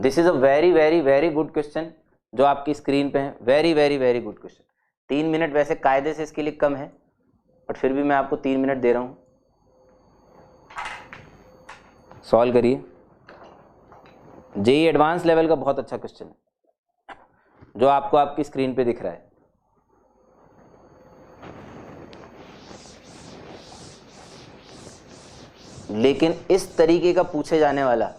This is a very very very good question जो आपकी screen पे है, very very very good question. 3 minute वैसे कायदे से इसके लिए कम है, बट फिर भी मैं आपको 3 मिनट दे रहा हूं, सॉल्व करिए। जेईई एडवांस लेवल का बहुत अच्छा क्वेश्चन है जो आपको आपकी स्क्रीन पे दिख रहा है। लेकिन इस तरीके का पूछे जाने वाला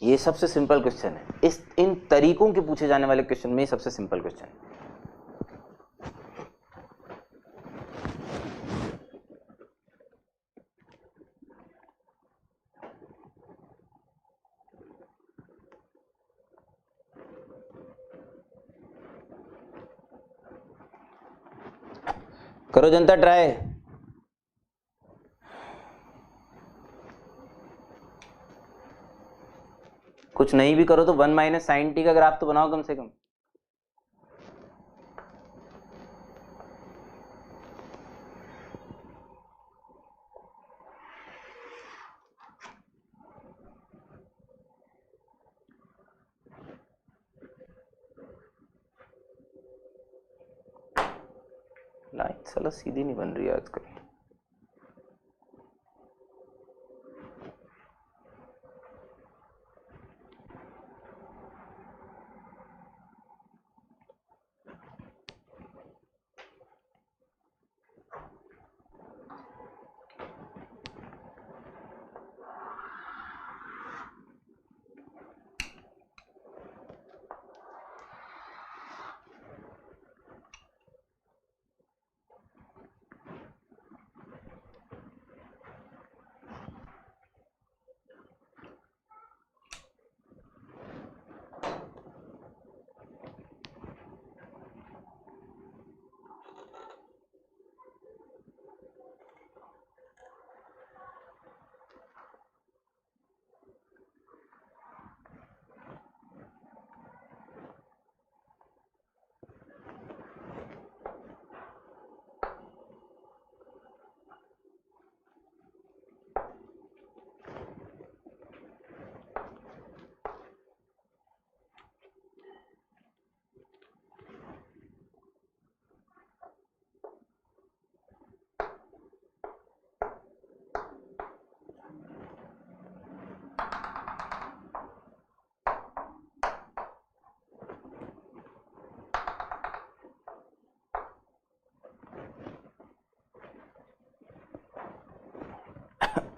ये सबसे सिंपल क्वेश्चन है। इन तरीकों के पूछे जाने वाले क्वेश्चन में सबसे सिंपल क्वेश्चन है। करो जनता ट्राई। कुछ नहीं भी करो तो 1 माइनस साइन टी का ग्राफ तो बनाओ कम से कम। लाइन साला सीधी नहीं बन रही है आजकल।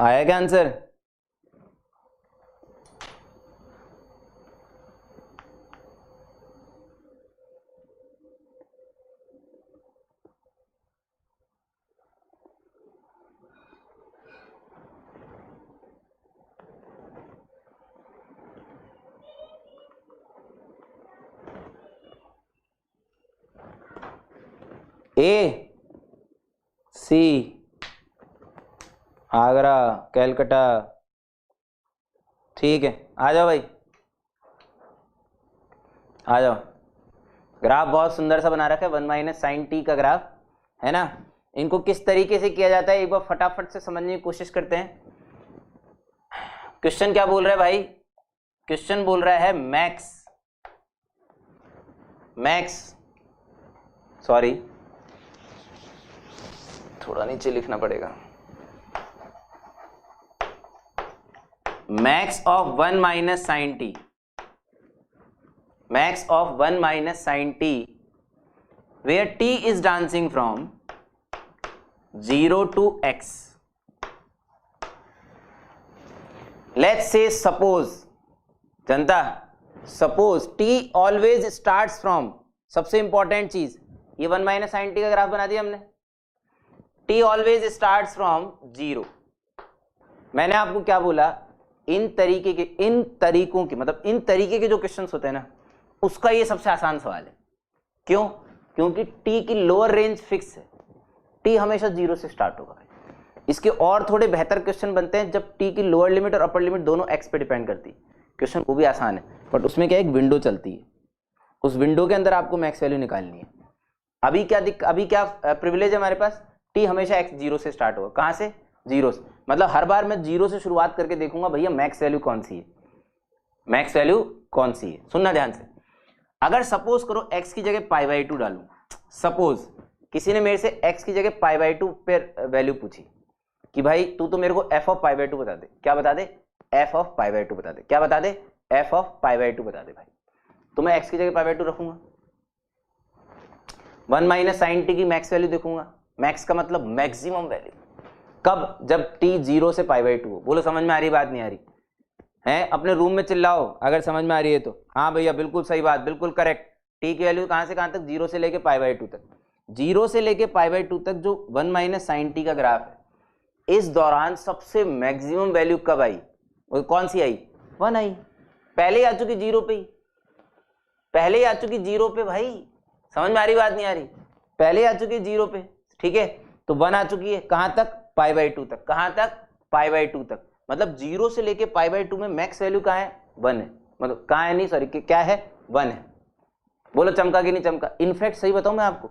आया क्या आंसर? ए सी आगरा कैलकाटा, ठीक है आ जाओ भाई आ जाओ। ग्राफ बहुत सुंदर सा बना रखा है 1 माइनस साइन टी का ग्राफ है ना। इनको किस तरीके से किया जाता है एक बार फटाफट से समझने की कोशिश करते हैं। क्वेश्चन क्या बोल रहा है भाई? क्वेश्चन बोल रहा है मैक्स सॉरी थोड़ा नीचे लिखना पड़ेगा। Max of 1 minus sine t, max of 1 minus sine t where t is dancing from 0 to x. Let's say suppose Janata suppose t always starts from, सबसे इंपॉर्टेंट चीज ये 1 माइनस साइन टी का graph बना दिया हमने। t always starts from 0। मैंने आपको क्या बोला? इन तरीकों के मतलब इन तरीके के जो क्वेश्चंस होते हैं ना उसका ये सबसे आसान सवाल है। क्यों? क्योंकि t की लोअर रेंज फिक्स है, t हमेशा 0 से स्टार्ट होगा। इसके और थोड़े बेहतर क्वेश्चन बनते हैं जब t की लोअर लिमिट और अपर लिमिट दोनों x पे डिपेंड करती है। क्वेश्चन वो भी आसान है बट उसमें क्या एक विंडो चलती है, उस विंडो के अंदर आपको मैक्स वैल्यू निकालनी है। अभी क्या प्रिविलेज है हमारे पास? t हमेशा x 0 से स्टार्ट होगा। कहां से? 0 से। मतलब हर बार मैं 0 से शुरुआत करके देखूंगा भैया मैक्स वैल्यू कौन सी है। मैक्स वैल्यू कौन सी है, सुनना ध्यान से। अगर सपोज करो x की जगह π/2 डालूं, सपोज किसी ने मेरे से x की जगह π/2 पे वैल्यू पूछी कि भाई तू तो मेरे को f ऑफ π/2 बता दे, क्या बता दे, f ऑफ π/2 बता दे, क्या बता दे, f ऑफ π/2 बता दे भाई, तो मैं x की जगह π/2 रखूंगा, 1 माइनस साइन टी की मैक्स वैल्यू देखूंगा, मैक्स का मतलब मैक्सिमम वैल्यू, कब, जब t 0 से π/2 हो। बोलो समझ में आ रही बात, नहीं आ रही है, अपने रूम में चिल्लाओ अगर समझ में आ रही है तो। हाँ भैया बिल्कुल सही बात, बिल्कुल करेक्ट। टी की वैल्यू कहां से कहां तक, 0 से लेके π/2 तक, 0 से लेके π/2 तक जो 1 माइनस साइन टी का ग्राफ है, इस दौरान सबसे मैक्सिमम वैल्यू कब आई, वो कौन सी आई, 1 आई, पहले ही आ चुकी 0 पे ही, पहले ही आ चुकी 0 पे भाई, समझ में आ रही बात, नहीं आ रही, पहले ही आ चुकी 0 पे, ठीक है, तो 1 आ चुकी है कहां तक, π/2 तक, कहां तक, π/2 तक, मतलब 0 से लेके π/2 में मैक्स वैल्यू कहां है, 1 है, मतलब कहां है, नहीं सॉरी क्या है, 1 है। बोलो चमका कि नहीं चमका। इनफैक्ट सही बताऊं मैं आपको,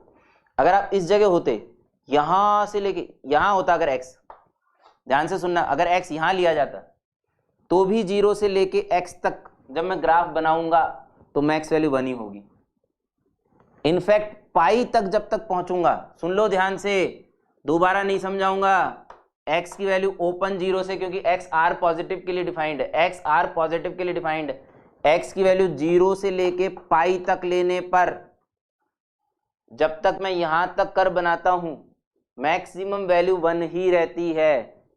अगर आप इस जगह होते, यहां से लेके यहां होता अगर x, ध्यान से सुनना, अगर x यहां लिया जाता तो भी 0 से लेके x तक जब मैं ग्राफ बनाऊंगा तो मैक्स वैल्यू 1 ही होगी। इनफैक्ट पाई तक जब तक पहुंचूंगा, सुन लो ध्यान से, दोबारा नहीं समझाऊंगा, x की वैल्यू ओपन 0 से, क्योंकि x r पॉजिटिव के लिए डिफाइंड है, x r पॉजिटिव के लिए डिफाइंड है, x की वैल्यू 0 से लेके पाई तक लेने पर, जब तक मैं यहां तक कर बनाता हूं, मैक्सिमम वैल्यू 1 ही रहती है,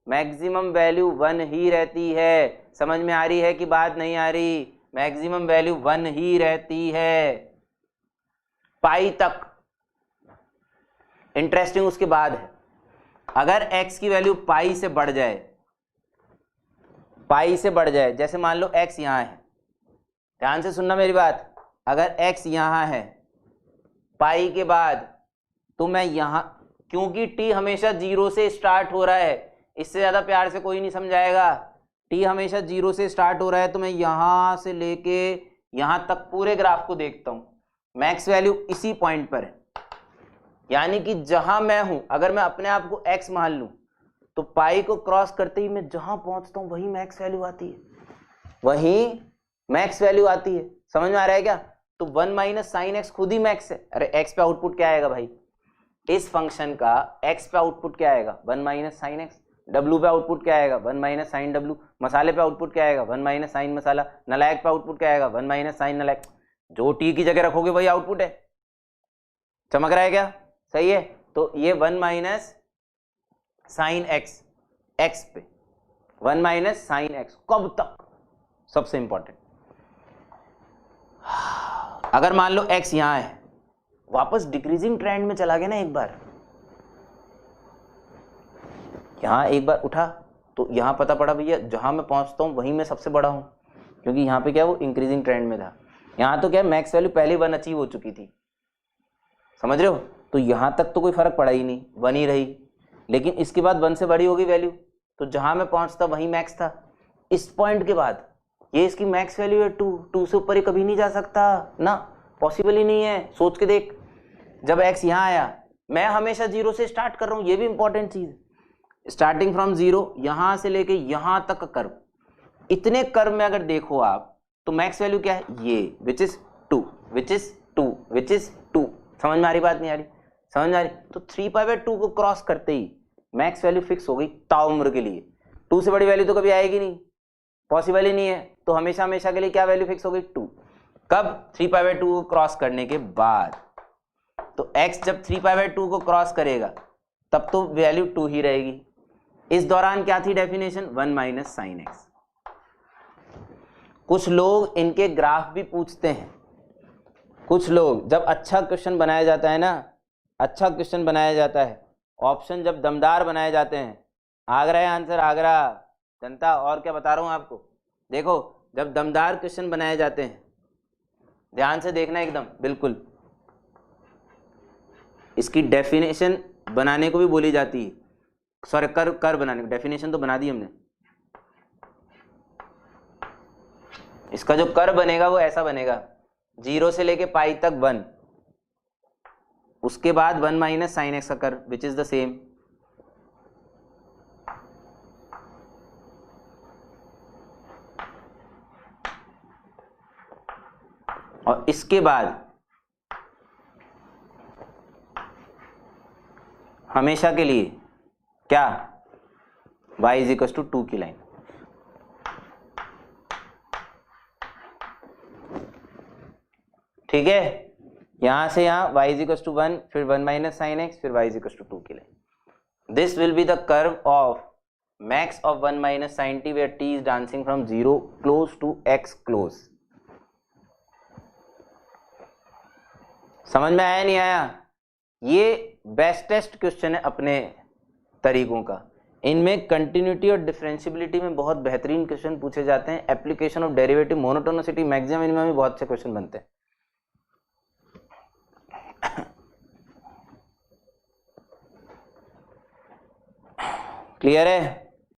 मैक्सिमम वैल्यू 1 ही रहती है। समझ में आ रही है कि बात नहीं आ रही, मैक्सिमम वैल्यू 1 ही रहती है पाई तक। इंटरेस्टिंग उसके बाद है, अगर x की वैल्यू पाई से बढ़ जाए, पाई से बढ़ जाए, जैसे मान लो x यहां है, ध्यान से सुनना मेरी बात, अगर x यहां है पाई के बाद, तो मैं यहां, क्योंकि t हमेशा 0 से स्टार्ट हो रहा है, इससे ज्यादा प्यार से कोई नहीं समझाएगा, t हमेशा 0 से स्टार्ट हो रहा है, तो मैं यहां से लेके यहां तक पूरे ग्राफ को देखता हूं, मैक्स वैल्यू इसी पॉइंट पर है, यानी कि जहां मैं हूं, अगर मैं अपने आप को x मान लूं, तो पाई को क्रॉस करते ही मैं जहां पहुंचता हूं वही मैक्स वैल्यू आती है, वही मैक्स वैल्यू आती है। समझ में आ रहा है क्या, तो 1 माइनस साइन एक्स खुद ही मैक्स है। अरे x पे आउटपुट क्या आएगा भाई, इस फंक्शन का x पे आउटपुट क्या आएगा, 1 माइनस साइन एक्स, w पे आउटपुट क्या आएगा, 1 माइनस साइन w, मसाले पे आउटपुट क्या आएगा, 1 माइनस साइन मसाला, नलायक पे आउटपुट क्या आएगा, 1 माइनस साइन नलायक, जो t की जगह रखोगे वही आउटपुट है। चमक रहा है क्या, सही है, तो ये 1 माइनस साइन एक्स, एक्स पे 1 माइनस साइन एक्स, कब तक, सबसे इंपॉर्टेंट, अगर मान लो x यहां है, वापस डिक्रीजिंग ट्रेंड में चला गया ना, एक बार यहां एक बार उठा, तो यहां पता पड़ा भैया जहां मैं पहुंचता हूं वहीं मैं सबसे बड़ा हूं, क्योंकि यहां पे क्या वो इंक्रीजिंग ट्रेंड में था, यहां तो क्या मैक्स वैल्यू पहले 1 अचीव हो चुकी थी, समझ रहे हो, तो यहां तक तो कोई फर्क पड़ा ही नहीं, 1 ही रही, लेकिन इसके बाद 1 से बड़ी होगी वैल्यू, तो जहां मैं पहुंचता वहीं मैक्स था। इस पॉइंट के बाद ये इसकी मैक्स वैल्यू है 2 से ऊपर ये कभी नहीं जा सकता ना, पॉसिबल ही नहीं है। सोच के देख, जब x यहां आया, मैं हमेशा 0 से स्टार्ट कर रहा हूं, ये भी इंपॉर्टेंट चीज, स्टार्टिंग फ्रॉम 0, यहां से लेके यहां तक का कर्व, इतने कर्व में अगर देखो आप, तो मैक्स वैल्यू क्या है, ये which is 2, which is 2, which is 2। समझ में आ रही बात, नहीं आ रही, समझ में आ रही, तो 3π/2 को क्रॉस करते ही मैक्स वैल्यू फिक्स हो गई ताउम्र के लिए, 2 से बड़ी वैल्यू तो कभी आएगी नहीं, पॉसिबल ही नहीं है, तो हमेशा हमेशा के लिए क्या वैल्यू फिक्स हो गई, 2। कब, 3π/2 को क्रॉस करने के बाद, तो x जब 3π/2 को क्रॉस करेगा तब तो वैल्यू 2 ही रहेगी। इस दौरान क्या थी डेफिनेशन, 1 माइनस साइन एक्स। कुछ लोग इनके ग्राफ भी पूछते हैं, कुछ लोग जब अच्छा क्वेश्चन बनाया जाता है ना, अच्छा क्वेश्चन बनाया जाता है, ऑप्शन जब दमदार बनाए जाते हैं, आगरा है आंसर, आगरा जनता, और क्या बता रहा हूं आपको, देखो जब दमदार क्वेश्चन बनाए जाते हैं, ध्यान से देखना एकदम बिल्कुल, इसकी डेफिनेशन बनाने को भी बोली जाती है, सॉरी कर बनाने को, डेफिनेशन तो बना दी हमने, इसका जो कर बनेगा वो ऐसा बनेगा, 0 से लेके पाई तक 1, उसके बाद 1 माइनस साइन एक्स का कर, विच इज द सेम, और इसके बाद हमेशा के लिए क्या, y इज इक्वल टू 2 की लाइन। ठीक है, यहां से यहां y इज इक्वल टू 1, फिर 1 माइनस साइन एक्स, फिर y इज इक्वल टू 2 की line. This will be the curve of max of 1 minus sin t where t is dancing from 0 close to x close। समझ में आया नहीं आया? ये bestest question है अपने तरीकों का। इनमें कंटिन्यूटी और डिफरेंशियबिलिटी में बहुत बेहतरीन क्वेश्चन पूछे जाते हैं। Application of derivative, monotonicity, maximum minimum में बहुत से क्वेश्चन बनते हैं। क्लियर है?